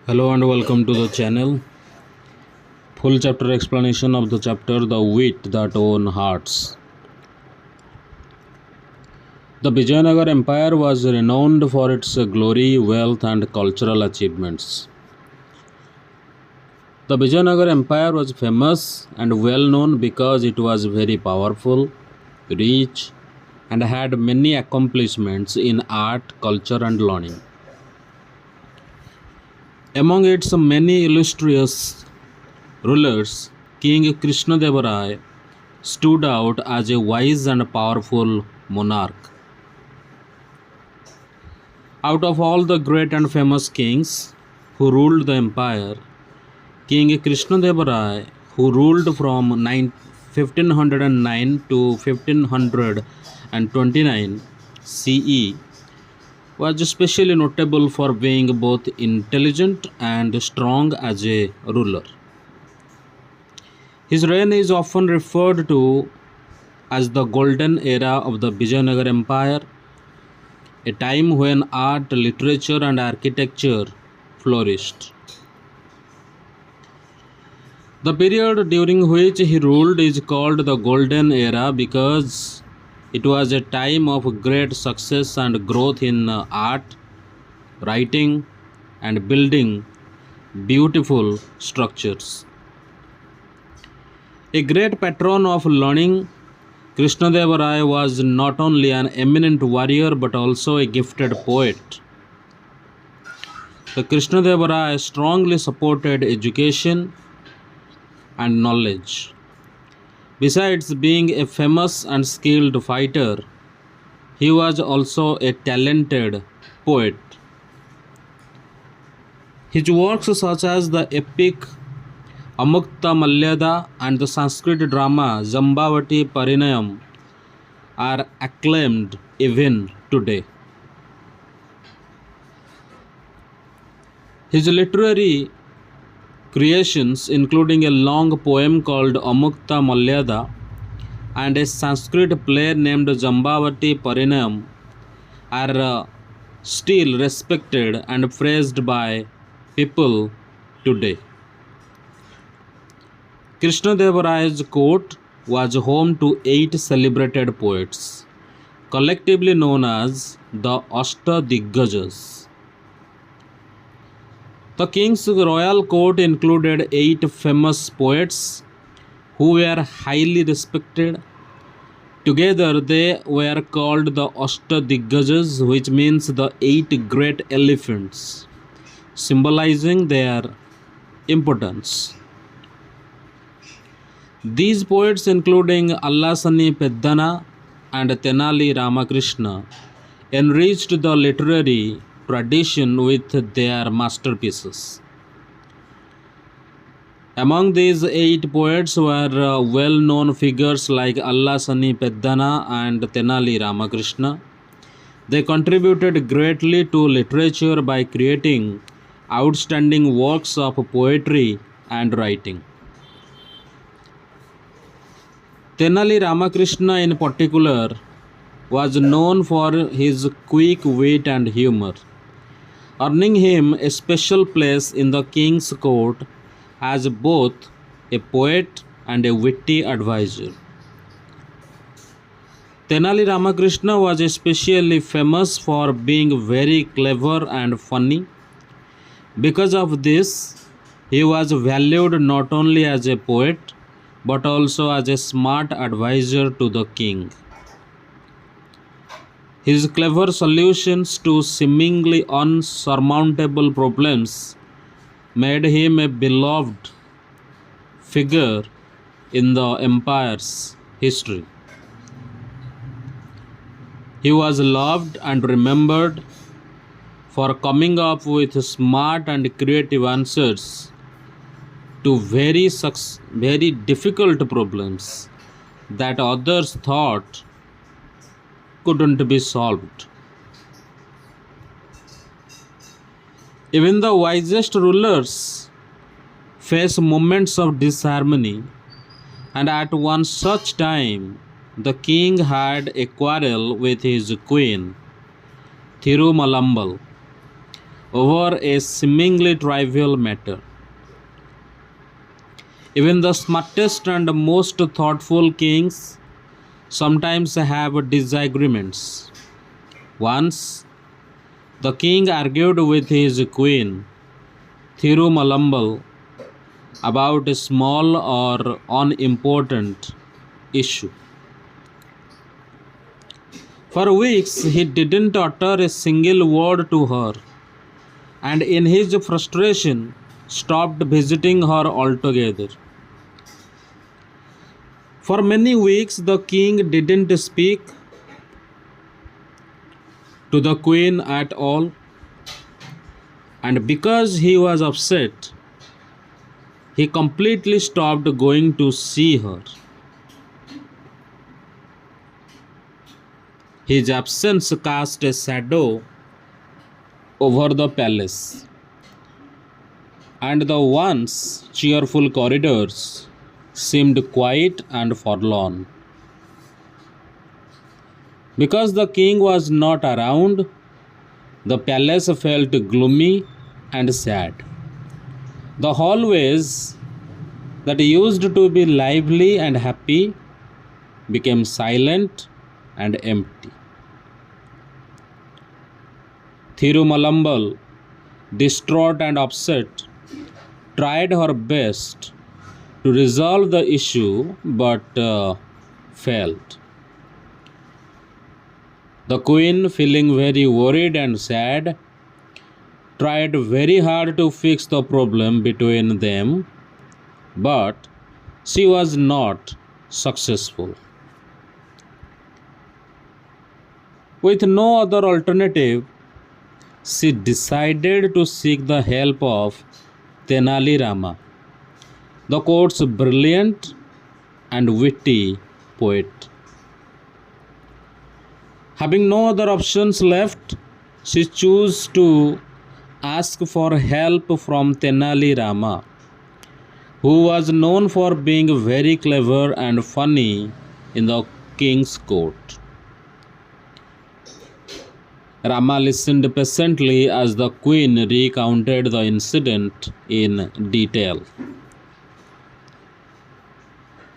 Hello and welcome to the channel. Full chapter explanation of the chapter The Wit That Own Hearts. The Vijayanagar Empire was renowned for its glory, wealth and cultural achievements. The Vijayanagar Empire was famous and well known because it was very powerful, rich and had many accomplishments in art, culture and learning. Among its many illustrious rulers, King Krishnadeva Rai stood out as a wise and powerful monarch. Out of all the great and famous kings who ruled the empire, King Krishnadeva Rai, who ruled from 1509 to 1529 CE, was especially notable for being both intelligent and strong as a ruler. His reign is often referred to as the golden era of the Vijayanagar Empire, a time when art, literature and architecture flourished. The period during which he ruled is called the Golden Era because it was a time of great success and growth in art, writing and building beautiful structures. A great patron of learning, Krishnadeva Rai was not only an eminent warrior but also a gifted poet. The Krishnadeva Rai strongly supported education and knowledge. Besides being a famous and skilled fighter, he was also a talented poet. His works such as the epic Amukta Malyada and the Sanskrit drama Jambavati Parinayam are acclaimed even today. His literary creations, including a long poem called Amukta Malyada and a Sanskrit play named Jambavati Parinayam, are still respected and praised by people today. Krishnadeva Rai's court was home to 8 celebrated poets, collectively known as the Ashtadiggajas. The king's royal court included 8 famous poets who were highly respected. Together they were called the Ashtadiggajas, which means the 8 great elephants, symbolizing their importance. These poets, including Allasani Peddana and Tenali Ramakrishna, enriched the literary tradition with their masterpieces. Among these 8 poets were well-known figures like Allasani Peddana and Tenali Ramakrishna. They contributed greatly to literature by creating outstanding works of poetry and writing. Tenali Ramakrishna in particular was known for his quick wit and humor, earning him a special place in the king's court as both a poet and a witty advisor. Tenali Ramakrishna was especially famous for being very clever and funny. Because of this, he was valued not only as a poet but also as a smart advisor to the king. His clever solutions to seemingly unsurmountable problems made him a beloved figure in the empire's history. He was loved and remembered for coming up with smart and creative answers to very difficult problems that others thought couldn't be solved. Even the wisest rulers face moments of disharmony, and at one such time, the king had a quarrel with his queen, Thirumalambal, over a seemingly trivial matter. Even the smartest and most thoughtful kings sometimes have disagreements. Once, the king argued with his queen, Thirumalambal, about a small or unimportant issue. For weeks, he didn't utter a single word to her, and in his frustration, stopped visiting her altogether. For many weeks, the king didn't speak to the queen at all, and because he was upset, he completely stopped going to see her. His absence cast a shadow over the palace, and the once cheerful corridors seemed quiet and forlorn. Because the king was not around, the palace felt gloomy and sad. The hallways that used to be lively and happy became silent and empty. Thirumalambal, distraught and upset, tried her best to resolve the issue but failed. The queen, feeling very worried and sad, tried very hard to fix the problem between them, but she was not successful. With no other alternative, she decided to seek the help of Tenali Rama, the court's brilliant and witty poet. Having no other options left, she chose to ask for help from Tenali Rama, who was known for being very clever and funny in the king's court. Rama listened patiently as the queen recounted the incident in detail.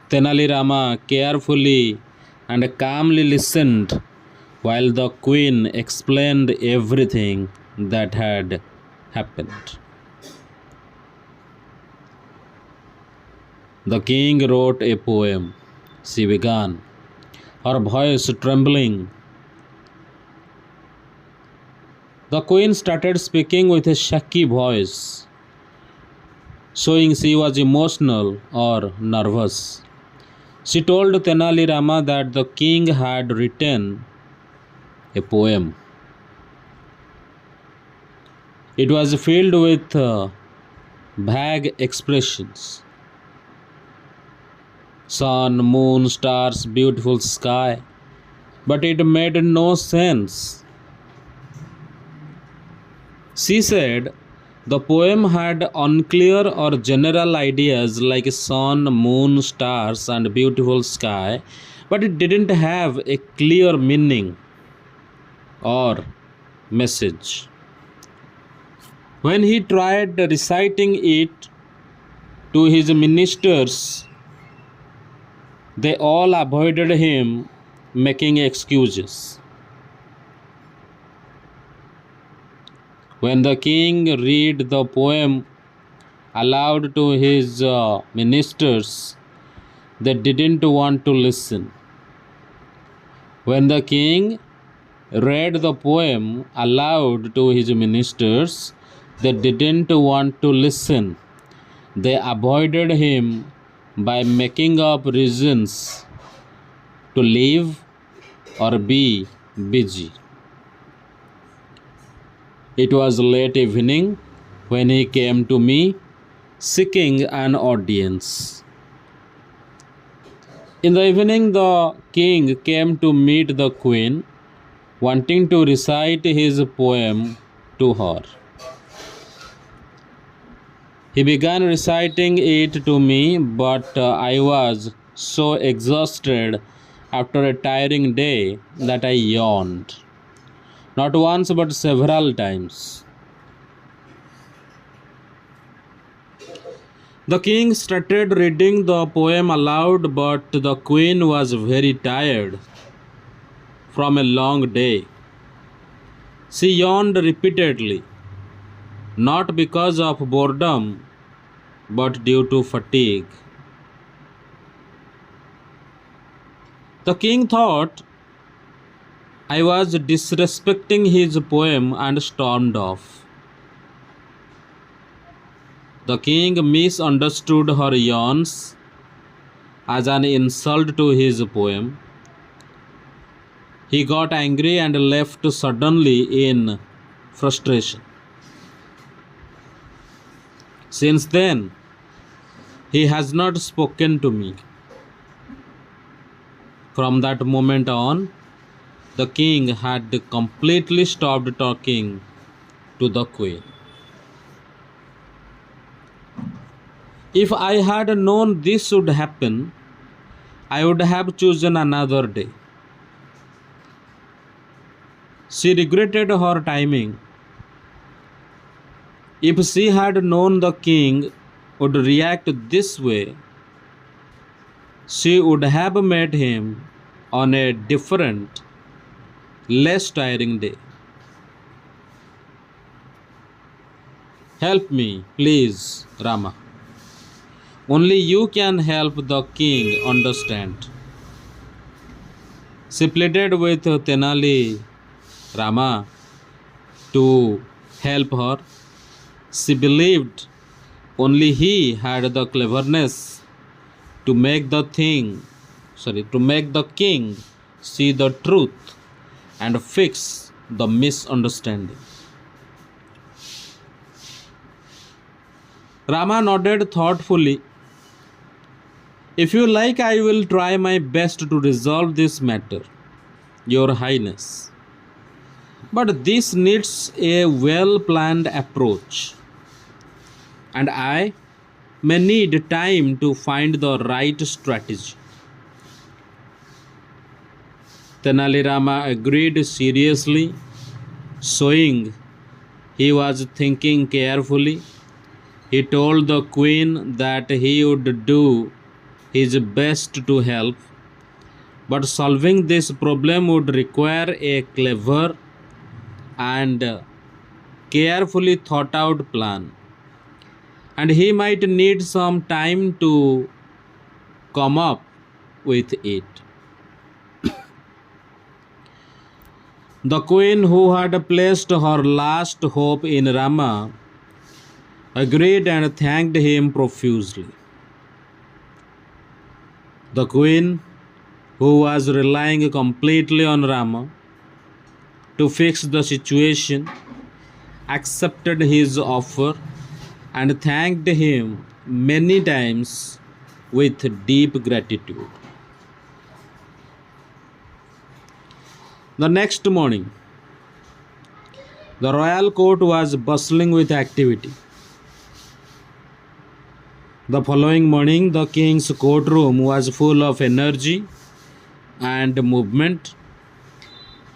Tenali Rama carefully and calmly listened while the queen explained everything that had happened. The king wrote a poem, she began, her voice trembling. The queen started speaking with a shaky voice, showing she was emotional or nervous. She told Tenali Rama that the king had written a poem. It was filled with vague expressions: sun, moon, stars, beautiful sky, but it made no sense. She said the poem had unclear or general ideas like sun, moon, stars, and beautiful sky, but it didn't have a clear meaning or message. When he tried reciting it to his ministers, they all avoided him, making excuses. When the king read the poem aloud to his ministers, they didn't want to listen. When the king read the poem aloud to his ministers, they didn't want to listen. They avoided him by making up reasons to leave or be busy. It was late evening when he came to me seeking an audience. In the evening, the king came to meet the queen, wanting to recite his poem to her. He began reciting it to me, but I was so exhausted after a tiring day that I yawned. Not once but several times. The king started reading the poem aloud, but the queen was very tired from a long day. She yawned repeatedly, not because of boredom, but due to fatigue. The king thought I was disrespecting his poem and stormed off. The king misunderstood her yawns as an insult to his poem. He got angry and left suddenly in frustration. Since then, he has not spoken to me. From that moment on, the king had completely stopped talking to the queen. If I had known this would happen, I would have chosen another day. She regretted her timing. If she had known the king would react this way, she would have met him on a different, less tiring day. Help me, please, Rama. Only you can help the king understand. She pleaded with Tenali Rama to help her. She believed only he had the cleverness to make the king see the truth and fix the misunderstanding. Rama nodded thoughtfully. If you like, I will try my best to resolve this matter, Your Highness. But this needs a well planned approach, and I may need time to find the right strategy. Tenali Rama agreed seriously, showing he was thinking carefully. He told the queen that he would do his best to help, but solving this problem would require a clever and carefully thought out plan, and he might need some time to come up with it. The queen, who had placed her last hope in Rama, agreed and thanked him profusely. The queen, who was relying completely on Rama to fix the situation, accepted his offer and thanked him many times with deep gratitude. The next morning, the royal court was bustling with activity. The following morning, the king's courtroom was full of energy and movement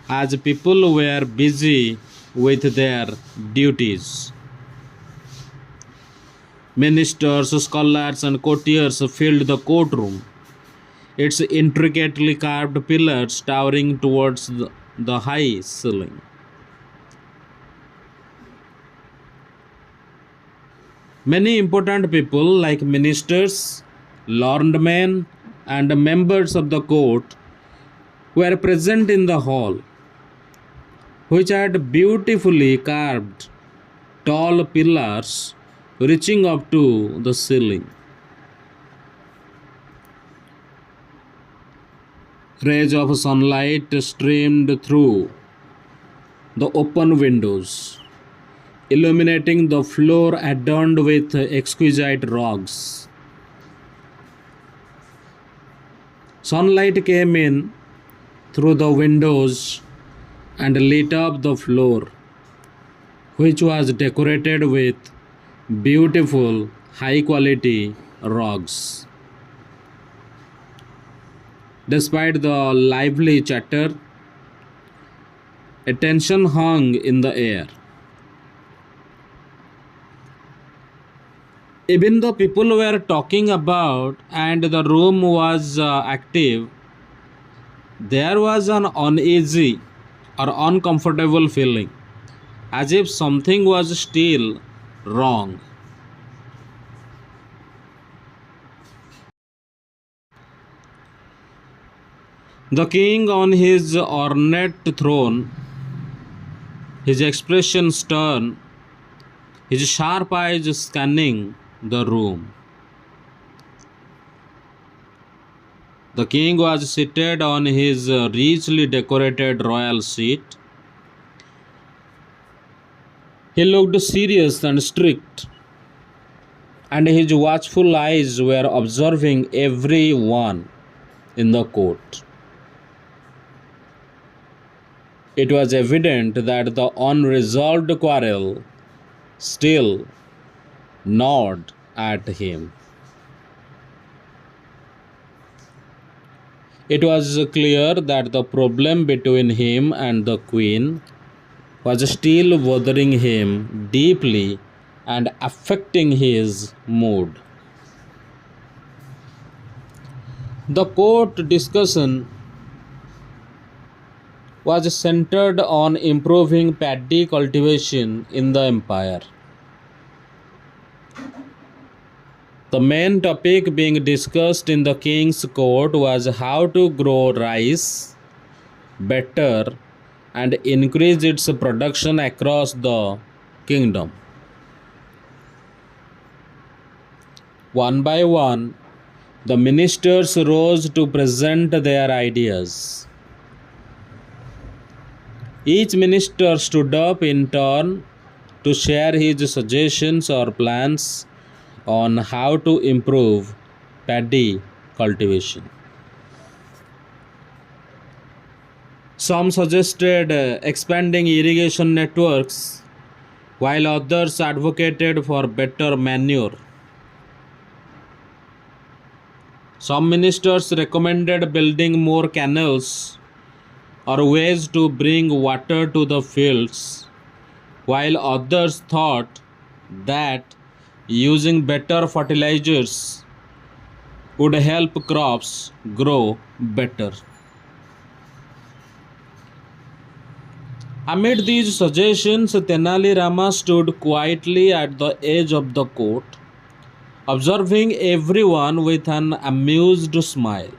as people were busy with their duties. Ministers, scholars, and courtiers filled the courtroom, its intricately carved pillars towering towards the high ceiling. Many important people like ministers, lordmen, and members of the court were present in the hall, which had beautifully carved tall pillars reaching up to the ceiling. Rays of sunlight streamed through the open windows, illuminating the floor adorned with exquisite rugs. Sunlight came in through the windows and lit up the floor, which was decorated with beautiful, high quality rugs. Despite the lively chatter, a tension hung in the air. Even though people were talking about and the room was active, there was an uneasy or uncomfortable feeling, as if something was still wrong. The king on his ornate throne, his expression stern, his sharp eyes scanning the room. The king was seated on his richly decorated royal seat. He looked serious and strict, and his watchful eyes were observing everyone in the court. It was evident that the unresolved quarrel still gnawed at him. It was clear that the problem between him and the queen was still bothering him deeply and affecting his mood. The court discussion was centered on improving paddy cultivation in the empire. The main topic being discussed in the king's court was how to grow rice better and increase its production across the kingdom. One by one, the ministers rose to present their ideas. Each minister stood up in turn to share his suggestions or plans on how to improve paddy cultivation. Some suggested expanding irrigation networks, while others advocated for better manure. Some ministers recommended building more canals or ways to bring water to the fields, while others thought that using better fertilizers would help crops grow better. Amid these suggestions, Tenali Rama stood quietly at the edge of the court, observing everyone with an amused smile.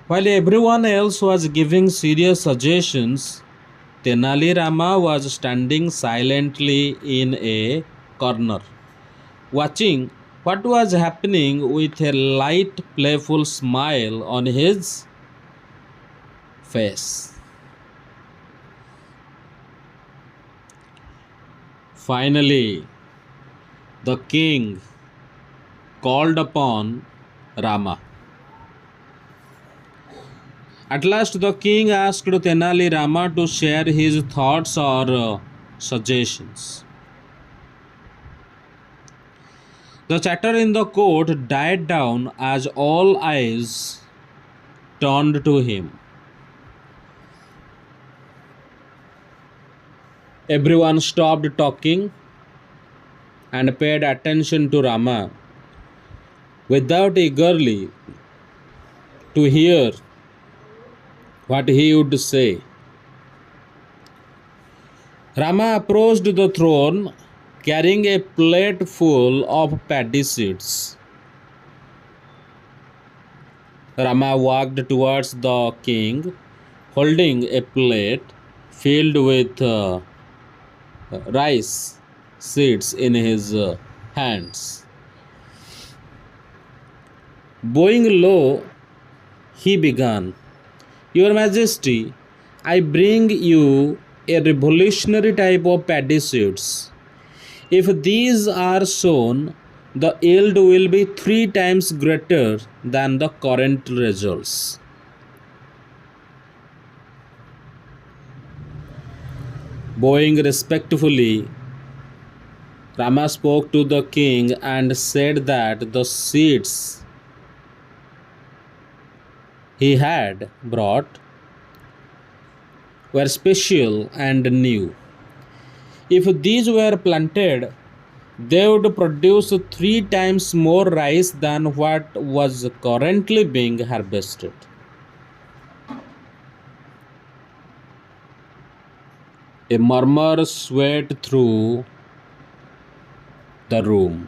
While everyone else was giving serious suggestions, Tenali Rama was standing silently in a corner, watching what was happening with a light, playful smile on his face. Finally, the king called upon Rama. At last, the king asked Tenali Rama to share his thoughts or suggestions. The chatter in the court died down as all eyes turned to him. Everyone stopped talking and paid attention to Rama without eagerly to hear what he would say. Rama approached the throne carrying a plate full of paddy seeds. Rama walked towards the king holding a plate filled with rice seeds in his hands. Bowing low, he began, "Your Majesty, I bring you a revolutionary type of paddy seeds. If these are sown, the yield will be 3 times greater than the current results." Bowing respectfully, Rama spoke to the king and said that the seeds he had brought were special and new. If these were planted, they would produce 3 times more rice than what was currently being harvested. A murmur swept through the room.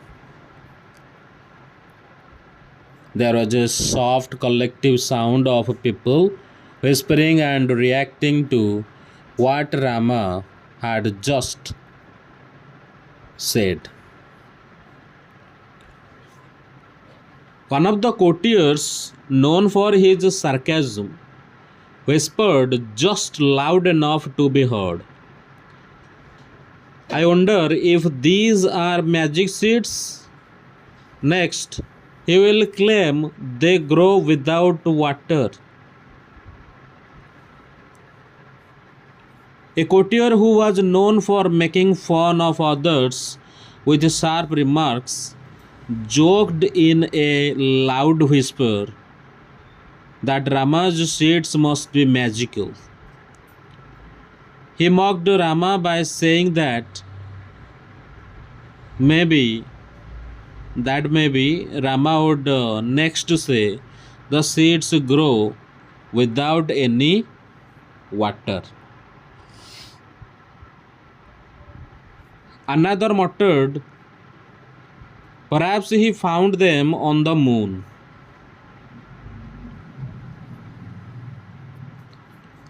There was a soft collective sound of people whispering and reacting to what Rama had just said. One of the courtiers, known for his sarcasm, whispered just loud enough to be heard. I wonder if these are magic seeds. Next, he will claim they grow without water. A courtier who was known for making fun of others with sharp remarks joked in a loud whisper that Rama's seeds must be magical. He mocked Rama by saying maybe maybe Rama would next say the seeds grow without any water. Another muttered, perhaps he found them on the moon.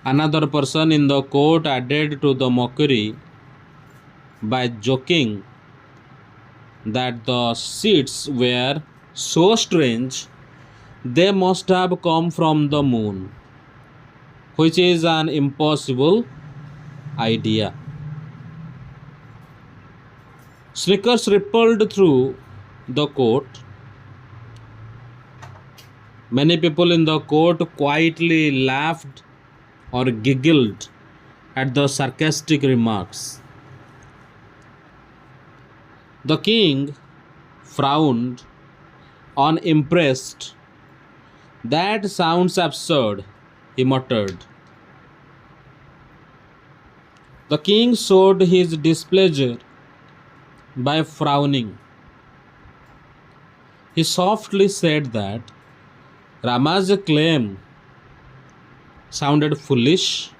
Another person in the court added to the mockery by joking that the seeds were so strange they must have come from the moon, which is an impossible idea. Snickers rippled through the court. Many people in the court quietly laughed or giggled at the sarcastic remarks. The king frowned, unimpressed. That sounds absurd, he muttered. The king showed his displeasure by frowning. He softly said that Rama's claim sounded foolish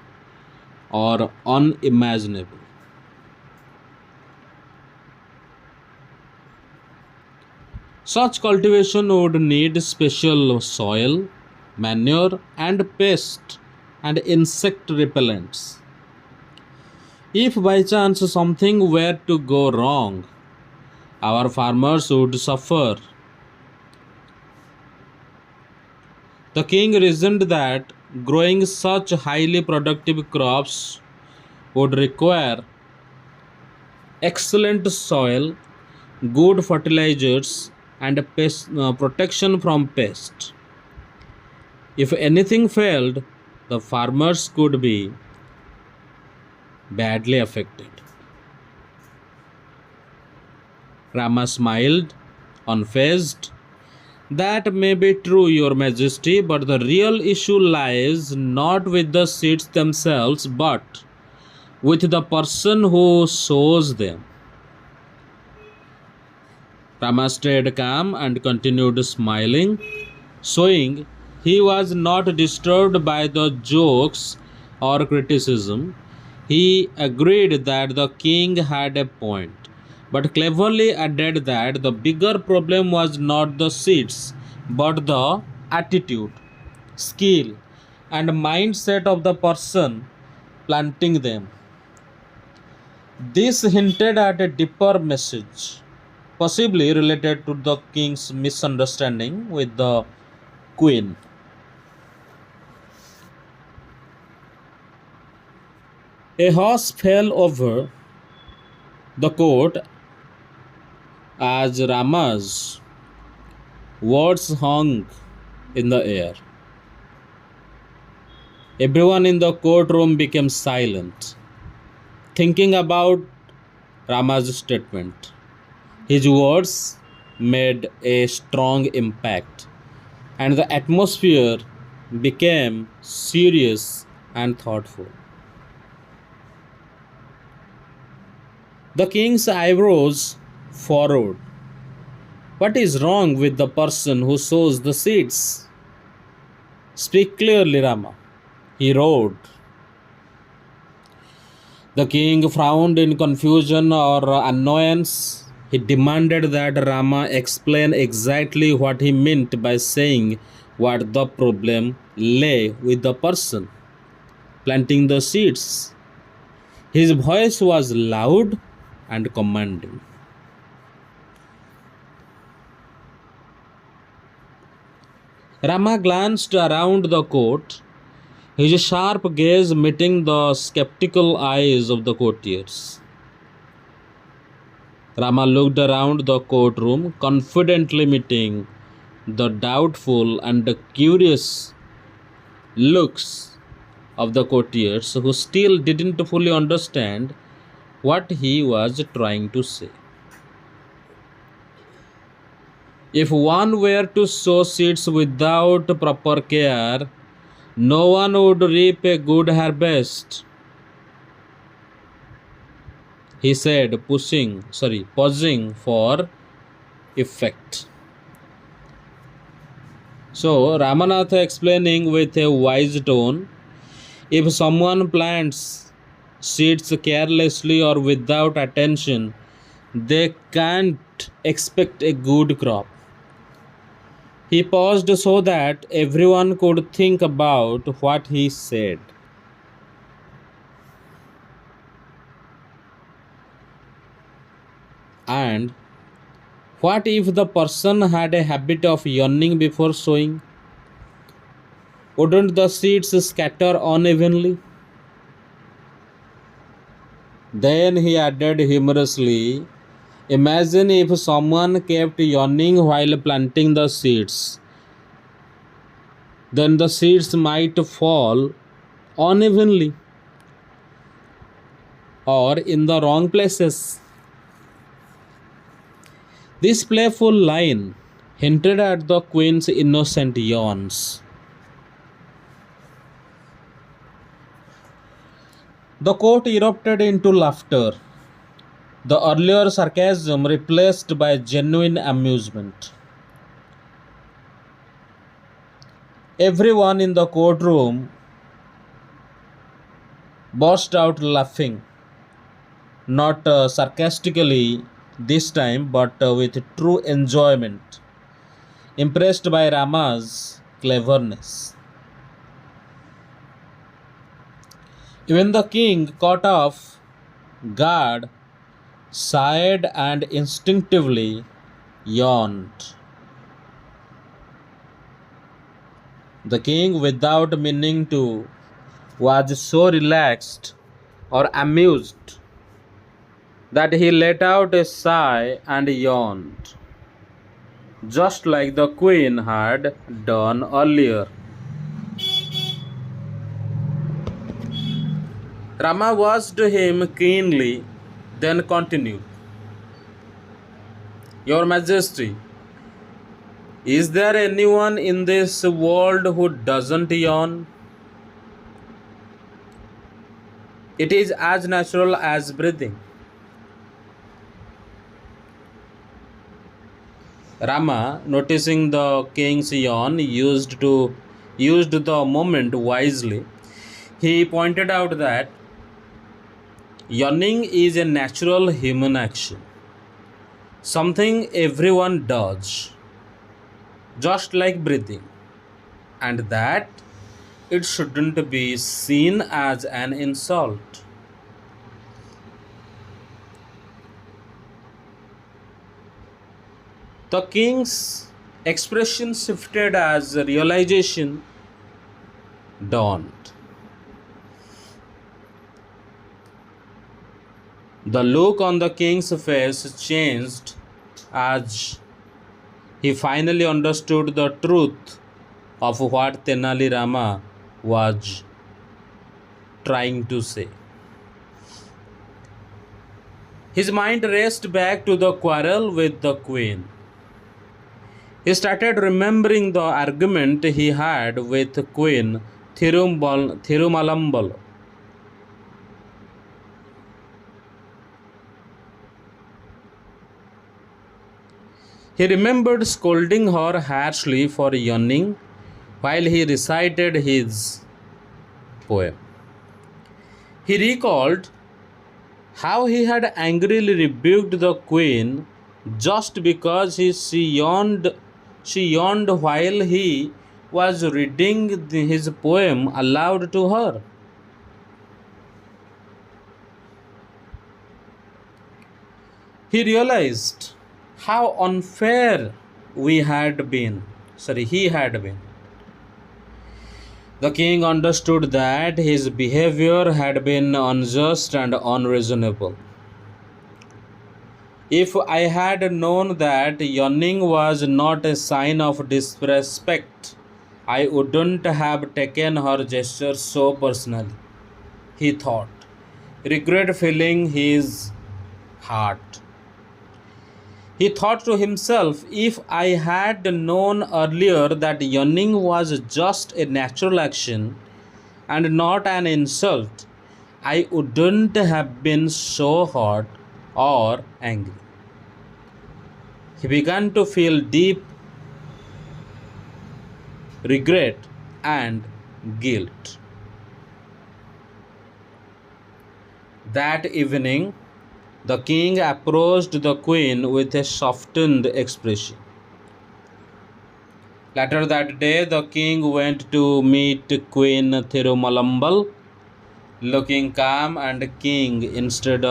or unimaginable. Such cultivation would need special soil, manure, and pest and insect repellents. If by chance something were to go wrong, our farmers would suffer. The king reasoned that growing such highly productive crops would require excellent soil, good fertilizers, and protection from pests. If anything failed, the farmers could be badly affected. Rama smiled, unfazed. That may be true, Your Majesty, but the real issue lies not with the seeds themselves, but with the person who sows them. Rama stayed calm and continued smiling, showing he was not disturbed by the jokes or criticism. He agreed that the king had a point, but cleverly added that the bigger problem was not the seeds, but the attitude, skill, and mindset of the person planting them. This hinted at a deeper message, possibly related to the king's misunderstanding with the queen. A hush fell over the court as Rama's words hung in the air. Everyone in the courtroom became silent, thinking about Rama's statement. His words made a strong impact, and the atmosphere became serious and thoughtful. The king's eyebrows furrowed. What is wrong with the person who sows the seeds? Speak clearly, Rama, he roared. The king frowned in confusion or annoyance. He demanded that Rama explain exactly what he meant by saying what the problem lay with the person planting the seeds. His voice was loud and commanding. Rama glanced around the court, his sharp gaze meeting the skeptical eyes of the courtiers. Rama looked around the courtroom, confidently meeting the doubtful and the curious looks of the courtiers who still didn't fully understand what he was trying to say. If one were to sow seeds without proper care, no one would reap a good harvest, he said, pausing for effect. So, Ramanatha explaining with a wise tone, if someone plants seeds carelessly or without attention, they can't expect a good crop. He paused so that everyone could think about what he said. And what if the person had a habit of yawning before sowing? Wouldn't the seeds scatter unevenly? Then he added humorously, imagine if someone kept yawning while planting the seeds. Then the seeds might fall unevenly or in the wrong places. This playful line hinted at the queen's innocent yawns. The court erupted into laughter, the earlier sarcasm replaced by genuine amusement. Everyone in the courtroom burst out laughing, not sarcastically this time, but with true enjoyment, impressed by Rama's cleverness. Even the king, caught off guard, sighed and instinctively yawned. The king, without meaning to, was so relaxed or amused that he let out a sigh and yawned, just like the queen had done earlier. Rama watched him keenly, then continued, Your Majesty, is there anyone in this world who doesn't yawn? It is as natural as breathing. Rama, noticing the king's yawn, used the moment wisely. He pointed out that yawning is a natural human action, something everyone does, just like breathing, and that it shouldn't be seen as an insult. The king's expression shifted as realization dawned. The look on the king's face changed as he finally understood the truth of what Tenali Rama was trying to say. His mind raced back to the quarrel with the queen. He started remembering the argument he had with Queen Thirumalambal. He remembered scolding her harshly for yawning while he recited his poem. He recalled how he had angrily rebuked the queen just because she yawned while he was reading his poem aloud to her. He realized how unfair we had been. He had been. The king understood that his behavior had been unjust and unreasonable. If I had known that yawning was not a sign of disrespect, I wouldn't have taken her gesture so personally, he thought, regret filling his heart. He thought to himself, if I had known earlier that yawning was just a natural action and not an insult, I wouldn't have been so hurt or angry. He began to feel deep regret and guilt. That evening, the king approached the queen with a softened expression. Later that day, the king went to meet Queen Thirumalambal, looking calm and kind instead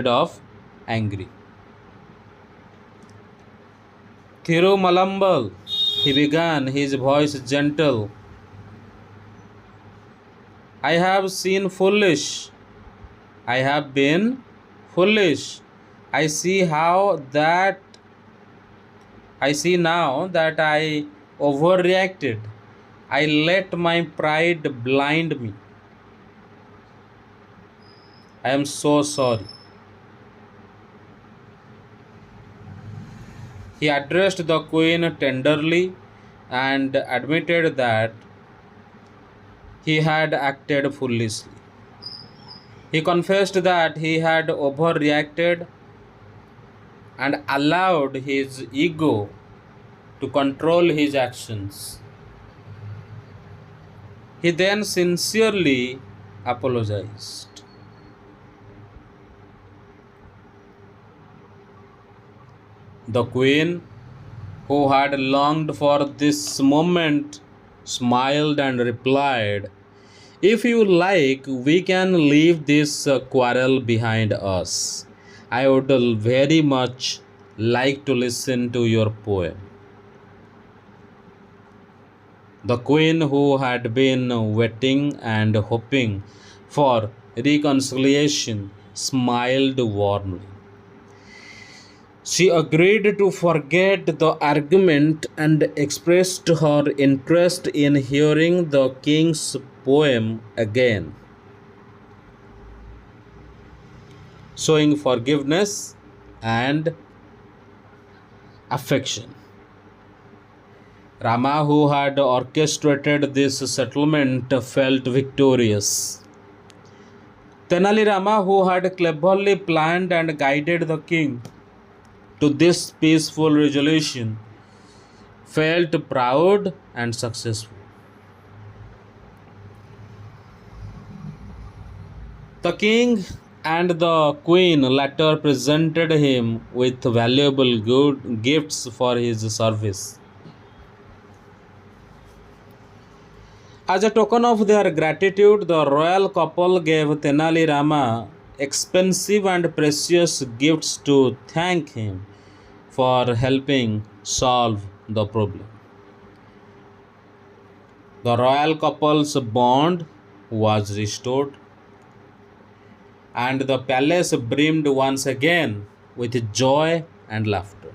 of angry. Thirumalambal, he began, his voice gentle. I have seen foolish. I have been foolish. I see how that I see now that I overreacted. I let my pride blind me. I am so sorry. He addressed the queen tenderly and admitted that he had acted foolishly. He confessed that he had overreacted and allowed his ego to control his actions. He then sincerely apologized. The queen, who had longed for this moment, smiled and replied, if you like, we can leave this quarrel behind us. I would very much like to listen to your poem. The queen, who had been waiting and hoping for reconciliation, smiled warmly. She agreed to forget the argument and expressed her interest in hearing the king's poem again, showing forgiveness and affection. Rama, who had orchestrated this settlement, felt victorious. Tenali Rama, who had cleverly planned and guided the king to this peaceful resolution, felt proud and successful. The king and the queen later presented him with valuable good gifts for his service. As a token of their gratitude, the royal couple gave Tenali Rama expensive and precious gifts to thank him for helping solve the problem. The royal couple's bond was restored, and the palace brimmed once again with joy and laughter.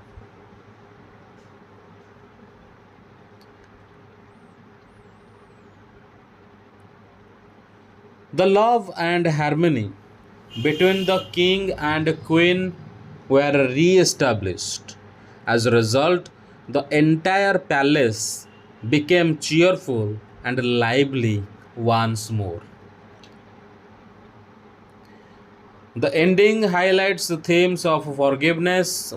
The love and harmony between the king and queen were re-established. As a result, the entire palace became cheerful and lively once more. The ending highlights the themes of forgiveness,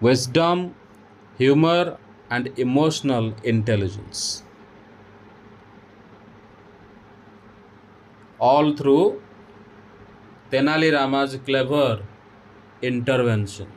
wisdom, humor, and emotional intelligence, all through Tenali Rama's clever intervention.